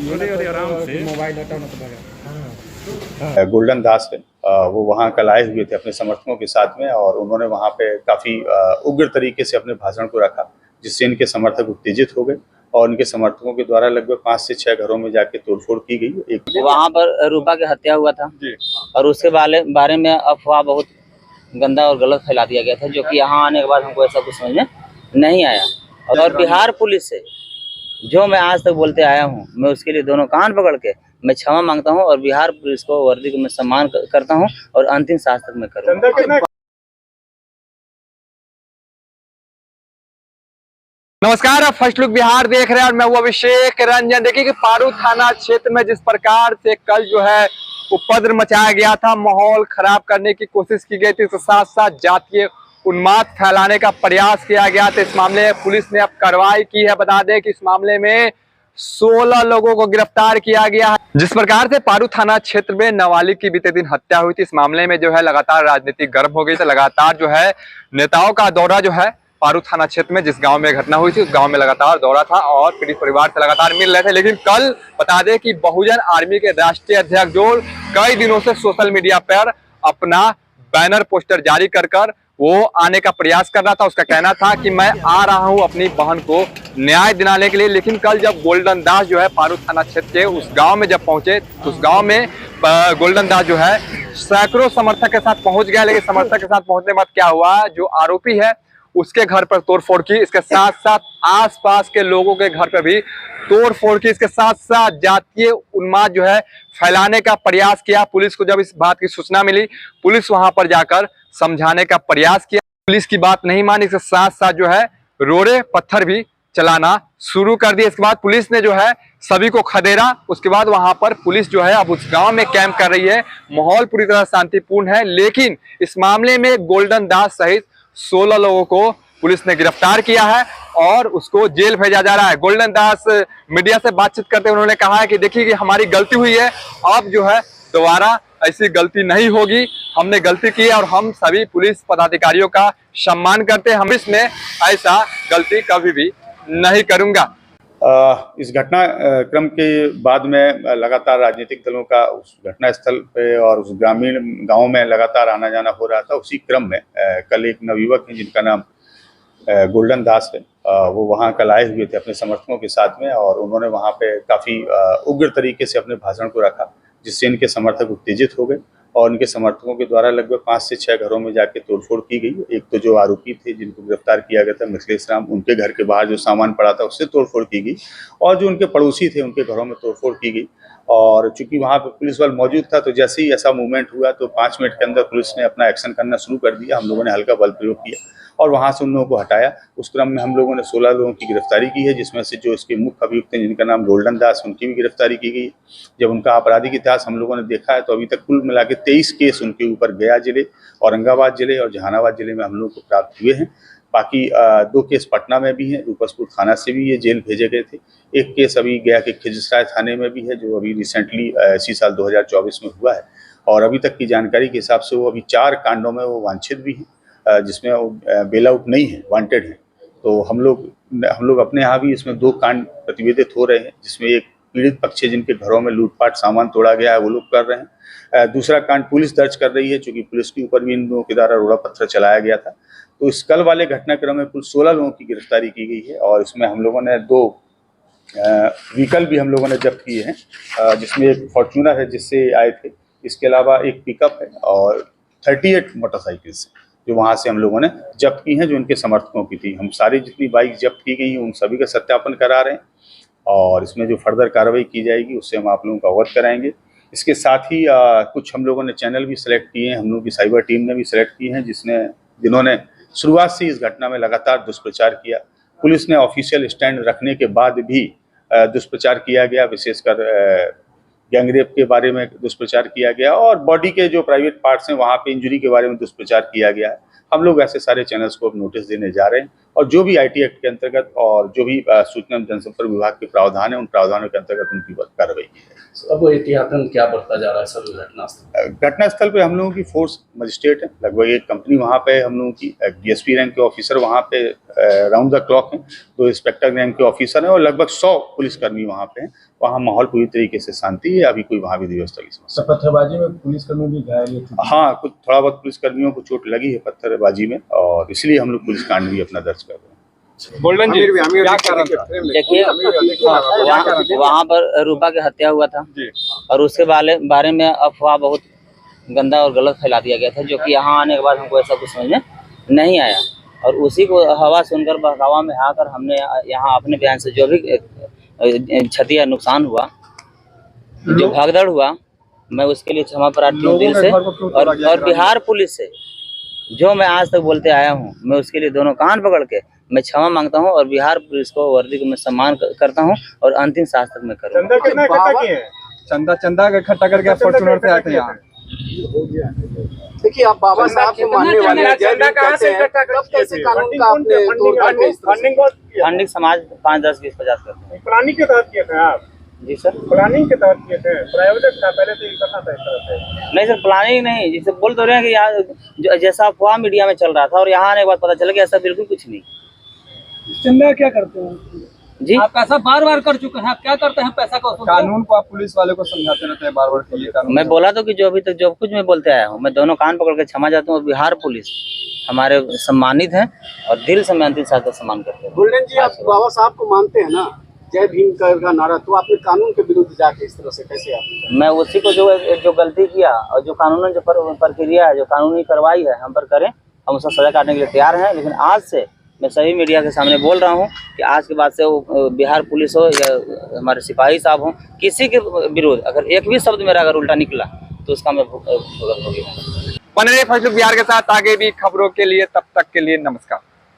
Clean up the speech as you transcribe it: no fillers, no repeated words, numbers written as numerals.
आराम से मोबाइल हटाना पड़ेगा। गोल्डन दास है, वो वहाँ कल आए हुए थे अपने समर्थकों के साथ में, और उन्होंने वहाँ पे काफ़ी उग्र तरीके से अपने भाषण को रखा, जिससे इनके समर्थक उत्तेजित हो गए और इनके समर्थकों के द्वारा लगभग 5 से 6 घरों में जाके तोड़फोड़ की गई। एक वहाँ पर रूपा की हत्या हुआ था और उसके बारे में अफवाह बहुत गंदा और गलत फैला दिया गया था, जो कि यहाँ आने के बाद हमको ऐसा कुछ समझ में नहीं आया। और बिहार पुलिस से जो मैं आज तक बोलते आया हूँ, मैं उसके लिए दोनों कान पकड़ के मैं क्षमा मांगता हूँ और बिहार पुलिस को, वर्दी को मैं सम्मान करता हूँ और अंतिम सांस तक मैं करूँगा। नमस्कार, आप फर्स्ट लुक बिहार देख रहे हैं और मैं हूं अभिषेक रंजन। देखिए कि पारू थाना क्षेत्र में जिस प्रकार से कल जो है उपद्रव मचाया गया था, माहौल खराब करने की कोशिश की गई थी, इसके साथ साथ जातीय उन्माद फैलाने का प्रयास किया गया था। इस मामले में पुलिस ने अब कार्रवाई की है। बता दें कि इस मामले में 16 लोगों को गिरफ्तार किया गया है। जिस प्रकार से पारू थाना क्षेत्र में नाबालिग की बीते दिन हत्या हुई थी, इस मामले में जो है लगातार राजनीति गर्म हो गई थी। लगातार जो है नेताओं का दौरा जो है पारू थाना क्षेत्र में जिस गांव में घटना हुई थी उस गांव में लगातार दौरा था और पीड़ित परिवार से लगातार मिल रहे थे। लेकिन कल बता दें कि बहुजन आर्मी के राष्ट्रीय अध्यक्ष जो कई दिनों से सोशल मीडिया पर अपना बैनर पोस्टर जारी कर वो आने का प्रयास कर रहा था। उसका कहना था कि मैं आ रहा हूं अपनी बहन को न्याय दिलाने के लिए। लेकिन कल जब गोल्डन दास जो है पारू थाना क्षेत्र के उस गांव में जब पहुंचे, उस गांव में गोल्डन दास जो है सैकड़ों समर्थक के साथ पहुंच गया। लेकिन समर्थक के साथ पहुंचने के बाद क्या हुआ, जो आरोपी है उसके घर पर तोड़फोड़ की, इसके साथ साथ आसपास के लोगों के घर पर भी तोड़फोड़ की, इसके साथ साथ जातीय उन्माद जो है फैलाने का प्रयास किया। पुलिस को जब इस बात की सूचना मिली, पुलिस वहां पर जाकर समझाने का प्रयास किया। पुलिस की बात नहीं मानी, इसके साथ साथ जो है रोड़े पत्थर भी चलाना शुरू कर दिए। इसके बाद पुलिस ने जो है सभी को खदेड़ा। उसके बाद वहां पर पुलिस जो है अब उस गांव में कैंप कर रही है। माहौल पूरी तरह शांतिपूर्ण है। लेकिन इस मामले में गोल्डन दास सहित 16 लोगों को पुलिस ने गिरफ्तार किया है और उसको जेल भेजा जा रहा है। गोल्डन दास मीडिया से बातचीत करते हुए उन्होंने कहा है कि देखिए कि हमारी गलती हुई है, अब जो है दोबारा ऐसी गलती नहीं होगी। हमने गलती की है और हम सभी पुलिस पदाधिकारियों का सम्मान करते हैं। हम इसमें ऐसा गलती कभी भी नहीं करूंगा। इस घटना क्रम के बाद में लगातार राजनीतिक दलों का उस घटना स्थल पे और उस ग्रामीण गांव में लगातार आना जाना हो रहा था। उसी क्रम में कल एक नवयुवक है जिनका नाम गोल्डन दास है, वो वहाँ कल आए हुए थे अपने समर्थकों के साथ में, और उन्होंने वहाँ पे काफ़ी उग्र तरीके से अपने भाषण को रखा, जिससे इनके समर्थक उत्तेजित हो गए और इनके समर्थकों के द्वारा लगभग 5 से 6 घरों में जाके तोड़फोड़ की गई। एक तो जो आरोपी थे जिनको गिरफ्तार किया गया था मिथिलेश राम, उनके घर के बाहर जो सामान पड़ा था उससे तोड़फोड़ की गई, और जो उनके पड़ोसी थे उनके घरों में तोड़फोड़ की गई। और चूंकि वहाँ पे पुलिस बल मौजूद था, तो जैसे ही ऐसा मूवमेंट हुआ तो 5 मिनट के अंदर पुलिस ने अपना एक्शन करना शुरू कर दिया। हम लोगों ने हल्का बल प्रयोग किया और वहाँ से उन लोगों को हटाया। उस क्रम में हम लोगों ने 16 लोगों की गिरफ्तारी की है, जिसमें से जो इसके मुख्य अभियुक्त हैं जिनका नाम गोल्डन दास, उनकी भी गिरफ्तारी की गई। जब उनका आपराधिक इतिहास हम लोगों ने देखा है तो अभी तक कुल मिला के 23 केस उनके ऊपर गया जिले, औरंगाबाद जिले और जहानाबाद जिले में हम लोगों को प्राप्त हुए हैं। बाकी 2 केस पटना में भी हैं, रूपसपुर थाना से भी ये जेल भेजे गए थे। एक केस अभी गया के खिजराय थाने में भी है, जो अभी रिसेंटली इसी साल 2024 में हुआ है। और अभी तक की जानकारी के हिसाब से वो अभी 4 कांडों में वो वांछित भी हैं, जिसमें वो बेल आउट नहीं है, वांटेड है। तो हम लोग अपने यहाँ भी इसमें 2 कांड प्रतिवेदित हो रहे हैं, जिसमें एक पीड़ित पक्ष है जिनके घरों में लूटपाट सामान तोड़ा गया है, वो लोग कर रहे हैं। दूसरा कांड पुलिस दर्ज कर रही है, चूंकि पुलिस के ऊपर भी इन लोगों के द्वारा रोड़ा पत्थर चलाया गया था। तो इस कल वाले घटनाक्रम में कुल 16 लोगों की गिरफ्तारी की गई है और इसमें हम लोगों ने 2 व्हीकल भी हम लोगों ने जब्त किए हैं, जिसमें एक फॉर्च्यूनर है जिससे आए थे, इसके अलावा एक पिकअप है और 38 मोटरसाइकिल्स जो वहाँ से हम लोगों ने जब्त की हैं, जो इनके समर्थकों की थी। हम सारी जितनी बाइक जब्त की गई हैं उन सभी का सत्यापन करा रहे हैं और इसमें जो फर्दर कार्रवाई की जाएगी उससे हम आप लोगों को अवगत कराएंगे। इसके साथ ही कुछ हम लोगों ने चैनल भी सिलेक्ट किए हैं, हम लोगों की साइबर टीम ने भी सिलेक्ट किए हैं, जिन्होंने शुरुआत से इस घटना में लगातार दुष्प्रचार किया। पुलिस ने ऑफिशियल स्टैंड रखने के बाद भी दुष्प्रचार किया गया, विशेषकर गैंगरेप के बारे में दुष्प्रचार किया गया और बॉडी के जो प्राइवेट पार्ट्स हैं वहाँ पे इंजरी के बारे में दुष्प्रचार किया गया है। हम लोग ऐसे सारे चैनल्स को अब नोटिस देने जा रहे हैं और जो भी IT एक्ट के अंतर्गत और जो भी सूचना एवं जनसंपर्क विभाग के प्रावधान है, उन प्रावधानों के अंतर्गत उनकी कार्रवाई की है। अब एहतियातन क्या बढ़ता जा रहा है सर घटनास्थल? घटनास्थल पे हम लोगों की फोर्स मजिस्ट्रेट है, लगभग एक कंपनी वहाँ पे हम लोगों की DSP रैंक के ऑफिसर वहाँ पे राउंड द क्लॉक हैं, 2 इंस्पेक्टर रैंक के ऑफिसर हैं और लगभग 100 पुलिसकर्मी वहाँ पे हैं। वहाँ माहौल पूरी तरीके से शांति है, अभी कोई वहाँ विधि व्यवस्था की समस्या। पत्थरबाजी में पुलिसकर्मी भी घायल है। हाँ, कुछ थोड़ा बहुत पुलिसकर्मियों को चोट लगी है पत्थरबाजी में और इसलिए हम लोग पुलिस कांड भी अपना दर्ज कर रहे हैं। गोल्डन जी क्या कारण था? देखिए वहाँ पर रूपा की हत्या हुआ था और उसके बारे में अफवाह बहुत गंदा और गलत फैला दिया गया था, जो कि यहाँ आने के बाद हमको ऐसा कुछ समझ में नहीं आया और उसी को हवा सुनकर बहकावा में आकर हमने यहाँ अपने बयान से जो भी क्षति या नुकसान हुआ, जो भागदौड़ हुआ, मैं उसके लिए क्षमा प्रार्थी हूँ दिल से। और बिहार पुलिस से जो मैं आज तक बोलते आया हूँ, मैं उसके लिए दोनों कान पकड़ के मैं क्षमा मांगता हूँ और बिहार पुलिस को वर्दी को मैं सम्मान करता हूँ और अंतिम सांस तक मैं करूँगा। चंदा इकट्ठा करके आप फॉर्च्यूनर से आते हैं यहाँ। देखिए, आप बाबा साहब को मानने वाले हैं, कब कैसे कानून का आपने फंडिंग समाज 5, 10, 20, 50 करते हैं। प्लानिंग के तहत किए थे आप? जी सर, प्लानिंग के तहत किए थे, प्रायोजक था, पहले से ही करना था इस तरह से? नहीं सर, प्लानिंग नहीं, जिसे बोल तो रहे हैं कि यहाँ जैसा अफवाह मीडिया में चल रहा था और यहाँ आने के बाद पता चला कि ऐसा बिल्कुल कुछ नहीं। चंदा क्या करते हैं जी? आप ऐसा बार कर चुके हैं, आप क्या करते हैं पैसा को? कानून को आप पुलिस वाले को समझाते रहते हैं बार कि ये कानून। मैं बोला तो कि जो अभी तक जो कुछ मैं बोलते आया हूँ, मैं दोनों कान पकड़ के क्षमा चाहता हूँ और बिहार पुलिस हमारे सम्मानित हैं और दिल से मैं अंतिम सांस तक सम्मान करते हैं। गोल्डन जी, आप बाबा साहब को मानते हैं ना, जय भीम का नारा, तो आपने कानून के विरुद्ध जाके इस तरह से कैसे? आप मैं उसी को जो गलती किया और जो कानून जो प्रक्रिया है, जो कानूनी कार्रवाई है हम पर करें, हम उसका सजा काटने के लिए तैयार हैं। लेकिन आज से मैं सभी मीडिया के सामने बोल रहा हूं कि आज के बाद से वो बिहार पुलिस हो या हमारे सिपाही साहब हो, किसी के विरोध अगर एक भी शब्द मेरा अगर उल्टा निकला तो उसका मैं भुगत होगी। बने रहिए फर्स्ट लुक बिहार के साथ आगे भी खबरों के लिए, तब तक के लिए नमस्कार।